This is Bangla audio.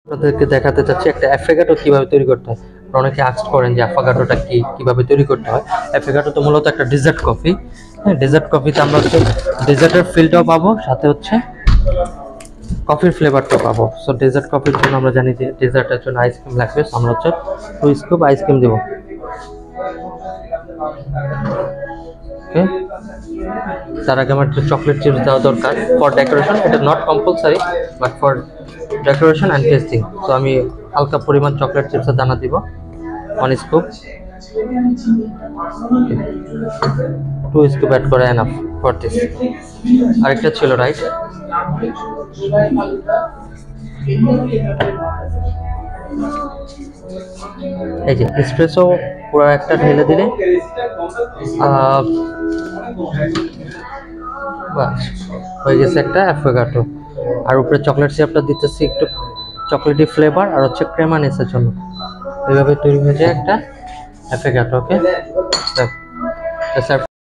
আপনাদেরকে দেখাতে চাচ্ছি একটা অ্যাফোগাটো কিভাবে তৈরি করতে হয়। অনেকে আস্ক করেন যে অ্যাফোগাটোটা কি, কিভাবে তৈরি করতে হয়। অ্যাফোগাটো তো মূলত একটা ডেজার্ট কফি। হ্যাঁ, ডেজার্ট কফিতে আমরা হচ্ছে ডেজার্টের ফিলটাও পাবো, সাথে হচ্ছে কফির ফ্লেভারটাও পাবো। সো ডেজার্ট কফির জন্য আমরা জানি যে ডেজার্টের জন্য আইসক্রিম লাগবে। আমরা হচ্ছে 2 স্কুপ আইসক্রিম দেবো। ওকে, তার আগে আমার একটু চকলেট চিপস দেওয়া দরকার ফর ডেকোরেশন। এটা not compulsory, but for decoration and testing. তো আমি হালকা পরিমাণ চকলেট চিপসের দানা দিব, 1 স্কুপ। 2 স্কুপ অ্যাড করা এনাফ ফর দিস। আরেকটা ছিল রাইট। এই যে এসপ্রেসো পুরো একটা ঢেলে দিলে বাস হয়ে গেছে একটা অ্যাফোগাটো। আর উপরে চকলেট সিরাপটা দিতেছি একটু চকলেটি ফ্লেভার আর হচ্ছে ক্রেমানেসের জন্য। এইভাবে তৈরি হয়ে যায় একটা অ্যাফোগাটো। ওকে,